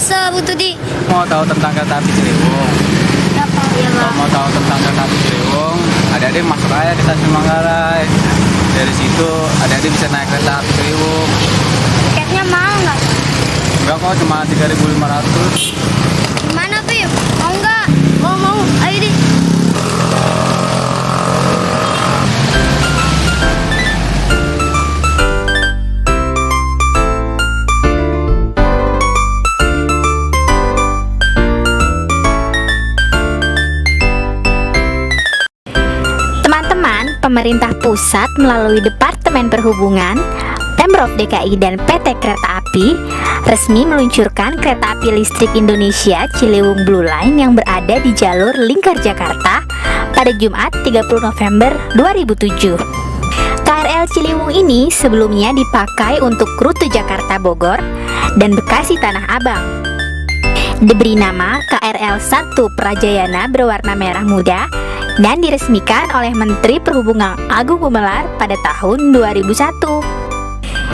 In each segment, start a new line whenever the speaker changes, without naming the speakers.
bisa Bu Tudi.
Mau tahu tentang kereta api Ciliwung?
Iya
Kalau mau tahu tentang kereta api Ciliwung, adik-adik masuk aja di stasiun Manggarai. Dari situ adik-adik bisa naik kereta api Ciliwung.
Tiketnya mahal nggak?
Enggak kok, cuma 3.500.
Gimana Pip? Mau nggak? Mau. Ayo deh.
Pemerintah pusat melalui Departemen Perhubungan, Pemprov DKI dan PT Kereta Api resmi meluncurkan kereta api listrik Indonesia Ciliwung Blue Line yang berada di jalur Lingkar Jakarta pada Jumat 30 November 2007. KRL Ciliwung ini sebelumnya dipakai untuk rute Jakarta Bogor dan Bekasi Tanah Abang. Diberi nama KRL 1 Prajayana berwarna merah muda dan diresmikan oleh Menteri Perhubungan Agung Gumelar pada tahun 2001.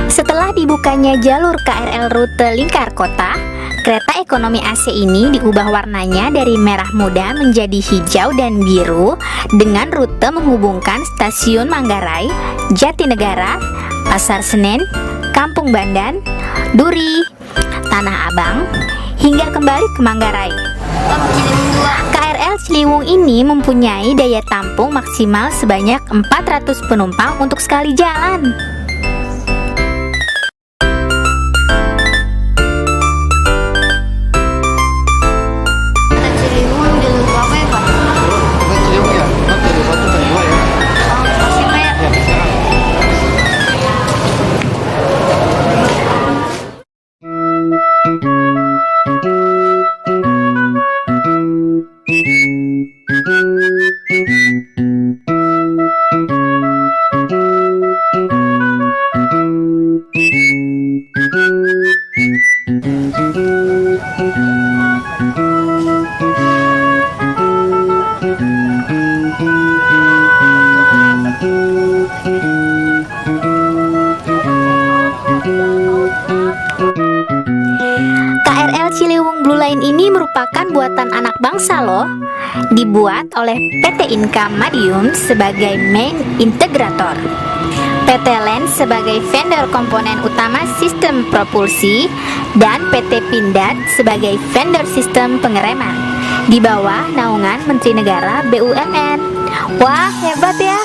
Setelah dibukanya jalur KRL rute Lingkar Kota, kereta ekonomi AC ini diubah warnanya dari merah muda menjadi hijau dan biru dengan rute menghubungkan Stasiun Manggarai, Jatinegara, Pasar Senen, Kampung Bandan, Duri, Tanah Abang, hingga kembali ke Manggarai. KRL Ciliwung ini mempunyai daya tampung maksimal sebanyak 400 penumpang untuk sekali jalan.
Ciliwung jalur apa ya Pak?
Ciliwung ya, dari 1 dan 2 ya.
Masih Pak ya?
KRL Ciliwung Blue Line ini merupakan buatan anak bangsa loh. Dibuat oleh PT Inka Madiun sebagai main integrator, PT Len sebagai vendor komponen utama sistem propulsi, dan PT Pindad sebagai vendor sistem pengereman di bawah naungan Menteri Negara BUMN. Wah, hebat ya.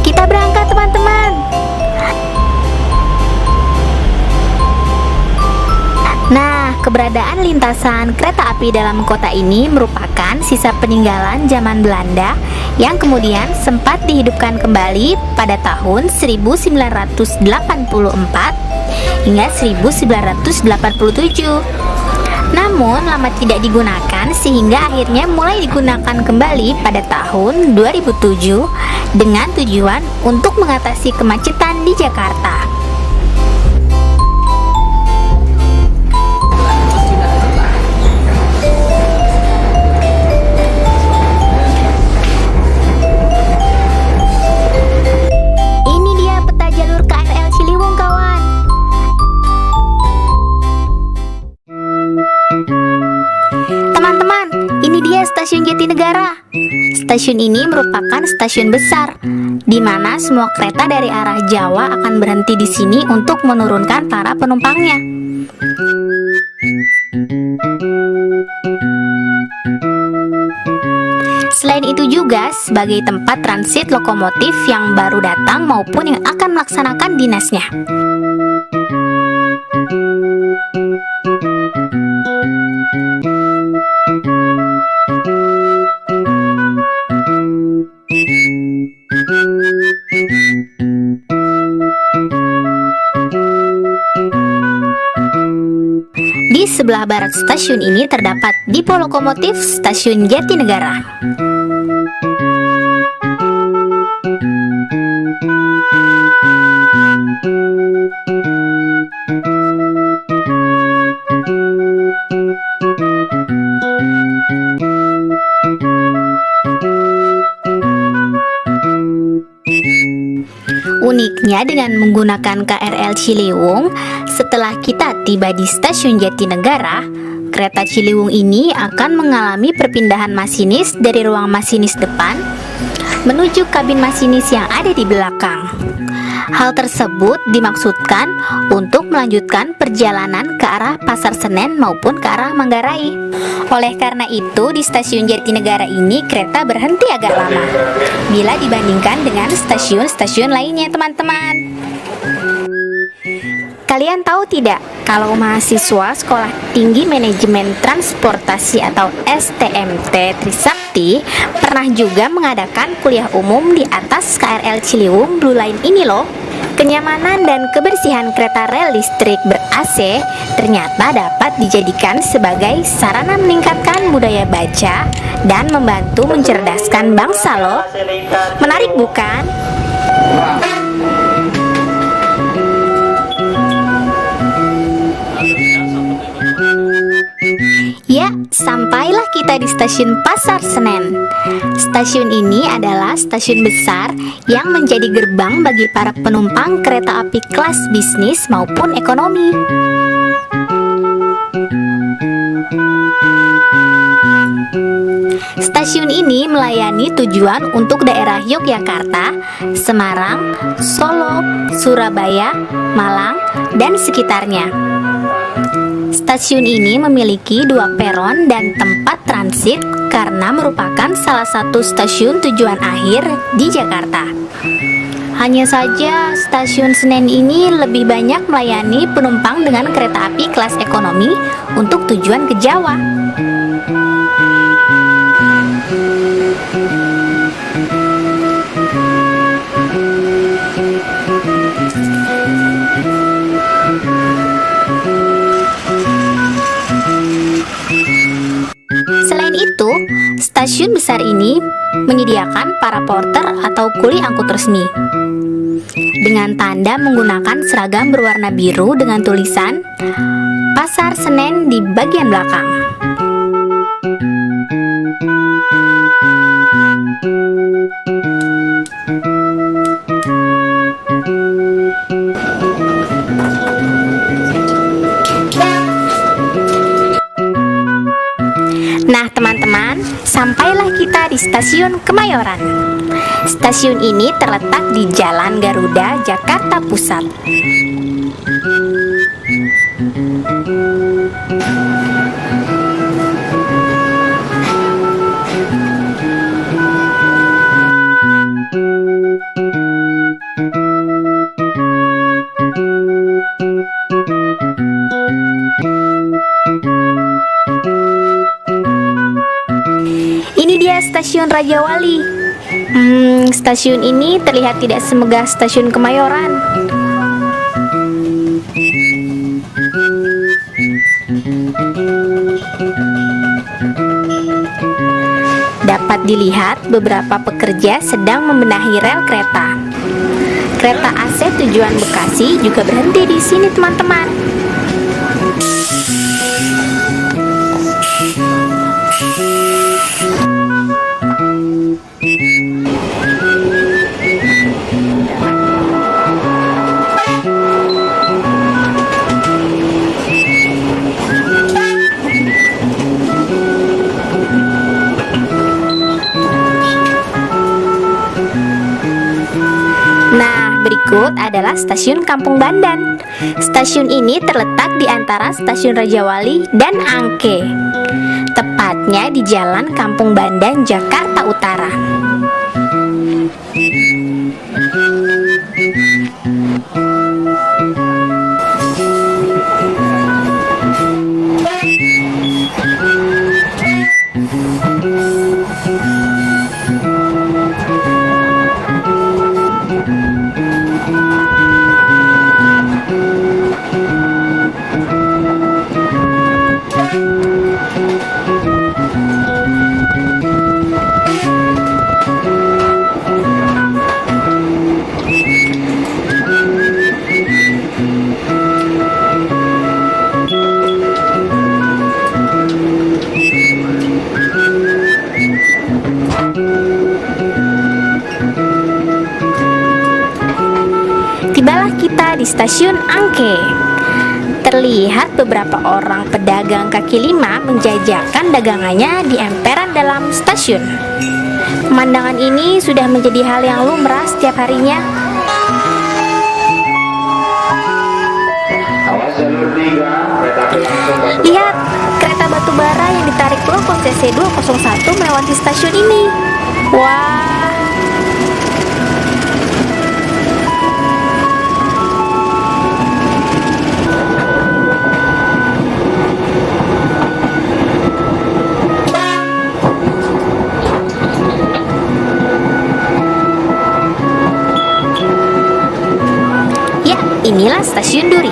Kita berangkat teman-teman. Nah, keberadaan lintasan kereta api dalam kota ini merupakan sisa peninggalan zaman Belanda yang kemudian sempat dihidupkan kembali pada tahun 1984 hingga 1987. Namun lama tidak digunakan sehingga akhirnya mulai digunakan kembali pada tahun 2007 dengan tujuan untuk mengatasi kemacetan di Jakarta. Ini dia peta jalur KRL Ciliwung, kawan. Teman-teman, ini dia stasiun Jatinegara. Stasiun ini merupakan stasiun besar, di mana semua kereta dari arah Jawa akan berhenti di sini untuk menurunkan para penumpangnya. Selain itu juga sebagai tempat transit lokomotif yang baru datang maupun yang akan melaksanakan dinasnya. Di sebelah barat stasiun ini terdapat depo lokomotif Stasiun Jatinegara. Uniknya dengan menggunakan KRL Ciliwung, setelah kita tiba di Stasiun Jatinegara, kereta Ciliwung ini akan mengalami perpindahan masinis dari ruang masinis depan menuju kabin masinis yang ada di belakang. Hal tersebut dimaksudkan untuk melanjutkan perjalanan ke arah Pasar Senen maupun ke arah Manggarai. Oleh karena itu, di Stasiun Jatinegara ini kereta berhenti agak lama bila dibandingkan dengan stasiun-stasiun lainnya, teman-teman. Kalian tahu tidak, kalau mahasiswa Sekolah Tinggi Manajemen Transportasi atau STMT Trisakti pernah juga mengadakan kuliah umum di atas KRL Ciliwung Blue Line ini loh. Kenyamanan dan kebersihan kereta rel listrik ber-AC ternyata dapat dijadikan sebagai sarana meningkatkan budaya baca dan membantu mencerdaskan bangsa loh. Menarik bukan? Ya, sampailah kita di stasiun Pasar Senen. Stasiun ini adalah stasiun besar yang menjadi gerbang bagi para penumpang kereta api kelas bisnis maupun ekonomi. Stasiun ini melayani tujuan untuk daerah Yogyakarta, Semarang, Solo, Surabaya, Malang, dan sekitarnya. Stasiun ini memiliki 2 peron dan tempat transit karena merupakan salah satu stasiun tujuan akhir di Jakarta. Hanya saja stasiun Senen ini lebih banyak melayani penumpang dengan kereta api kelas ekonomi untuk tujuan ke Jawa. Selain itu, stasiun besar ini menyediakan para porter atau kuli angkut resmi dengan tanda menggunakan seragam berwarna biru dengan tulisan Pasar Senen di bagian belakang. Nah teman-teman, sampailah kita di Stasiun Kemayoran. Stasiun ini terletak di Jalan Garuda, Jakarta Pusat. Ini dia Stasiun Rajawali. Stasiun ini terlihat tidak semegah Stasiun Kemayoran. Dapat dilihat beberapa pekerja sedang membenahi rel kereta. Kereta AC tujuan Bekasi juga berhenti di sini, teman-teman. Nah, berikut adalah Stasiun Kampung Bandan. Stasiun ini terletak di antara Stasiun Rajawali dan Angke, tepatnya di Jalan Kampung Bandan, Jakarta Utara. Stasiun Angke. Terlihat beberapa orang pedagang kaki lima menjajakan dagangannya di emperan dalam stasiun. Pemandangan ini sudah menjadi hal yang lumrah setiap harinya. Lihat, kereta batubara yang ditarik loko CC201 melewati stasiun ini. Wah. Ya, inilah Stasiun Duri.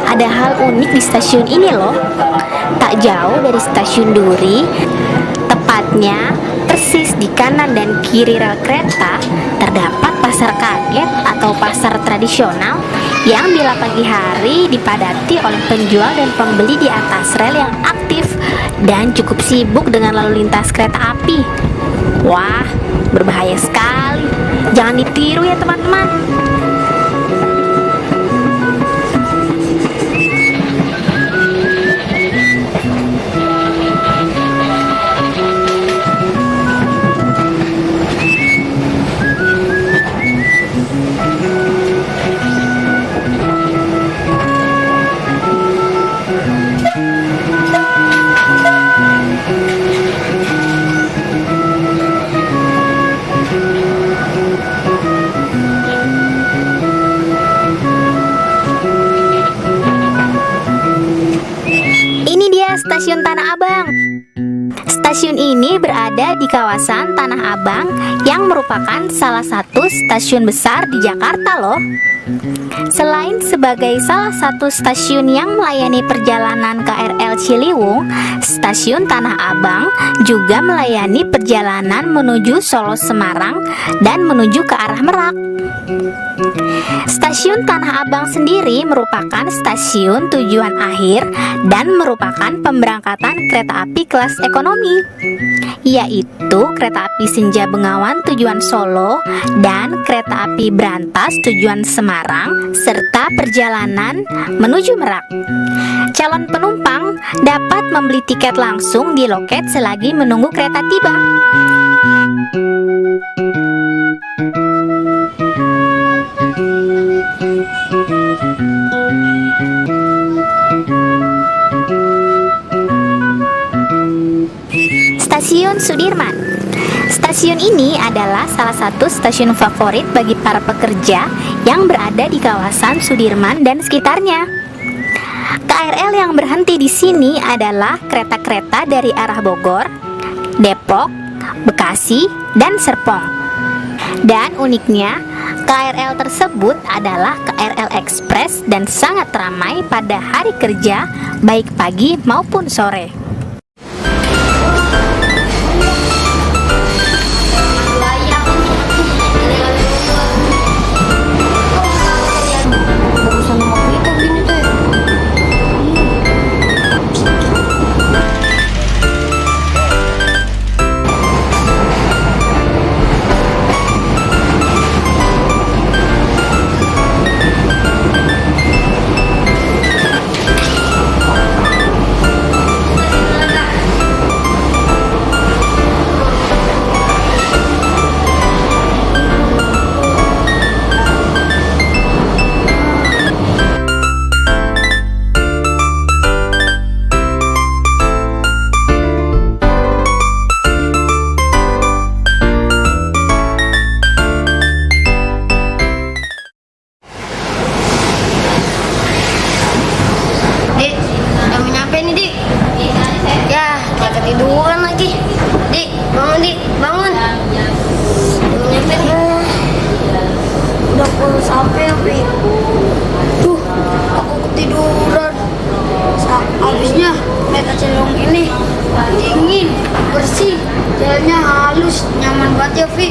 Ada hal unik di stasiun ini loh. Tak jauh dari Stasiun Duri, tepatnya persis di kanan dan kiri rel kereta, terdapat pasar kaget atau pasar tradisional yang bila pagi hari dipadati oleh penjual dan pembeli di atas rel yang aktif dan cukup sibuk dengan lalu lintas kereta api. Wah, berbahaya sekali. Jangan ditiru ya teman-teman. Stasiun Tanah Abang. Stasiun ini berada di kawasan Tanah Abang yang merupakan salah satu stasiun besar di Jakarta loh. Selain sebagai salah satu stasiun yang melayani perjalanan KRL Ciliwung, Stasiun Tanah Abang juga melayani perjalanan menuju Solo Semarang dan menuju ke arah Merak. Stasiun Tanah Abang sendiri merupakan stasiun tujuan akhir dan merupakan pemberangkatan kereta api kelas ekonomi, yaitu kereta api Senja Bengawan tujuan Solo dan kereta api Brantas tujuan Semarang serta perjalanan menuju Merak. Calon penumpang dapat membeli tiket langsung di loket selagi menunggu kereta tiba. Stasiun Sudirman. Stasiun ini adalah salah satu stasiun favorit bagi para pekerja yang berada di kawasan Sudirman dan sekitarnya. KRL yang berhenti di sini adalah kereta-kereta dari arah Bogor, Depok, Bekasi, dan Serpong. Dan uniknya, KRL tersebut adalah KRL Express dan sangat ramai pada hari kerja, baik pagi maupun sore.
Ketiduran lagi. Dik, bangun Dik, bangun. Udah puluh sampai Pi. Tuh, aku ketiduran. Habisnya kereta Ciliwung ini dingin, bersih, jalannya halus, nyaman banget ya Pi.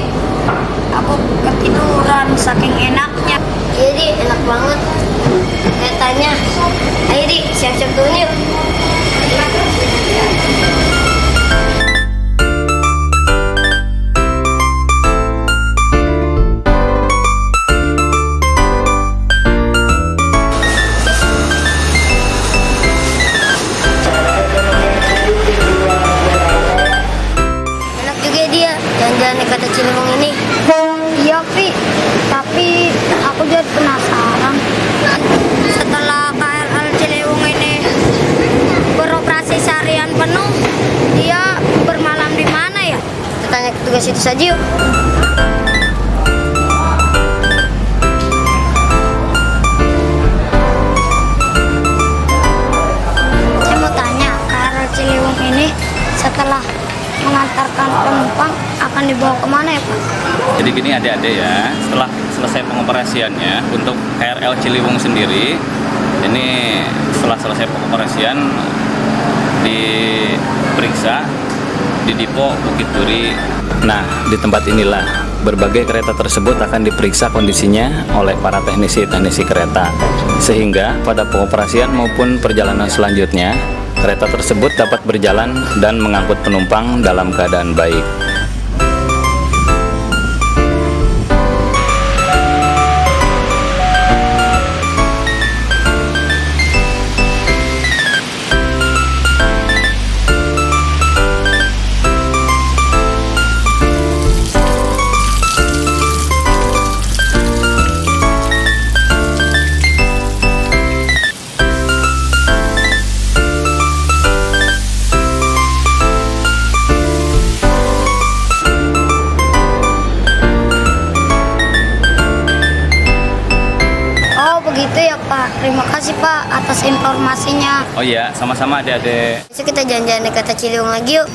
Aku ketiduran saking enaknya. Jadi enak banget keretanya. Ayo Dik, siap-siap dulu yuk. ke situ saja yuk. Saya mau tanya, KRL Ciliwung ini setelah mengantarkan penumpang akan dibawa kemana ya Pak?
Jadi gini adik-adik ya, setelah selesai pengoperasiannya untuk KRL Ciliwung sendiri, ini setelah selesai pengoperasian diperiksa di Dipo Bukit Duri. Nah, di tempat inilah berbagai kereta tersebut akan diperiksa kondisinya oleh para teknisi kereta, sehingga pada pengoperasian maupun perjalanan selanjutnya kereta tersebut dapat berjalan dan mengangkut penumpang dalam keadaan baik.
Begitu ya Pak. Terima kasih Pak atas informasinya.
Oh iya, sama-sama adik-adik.
Besok kita jalan-jalan ke Kota Ciliwung lagi yuk.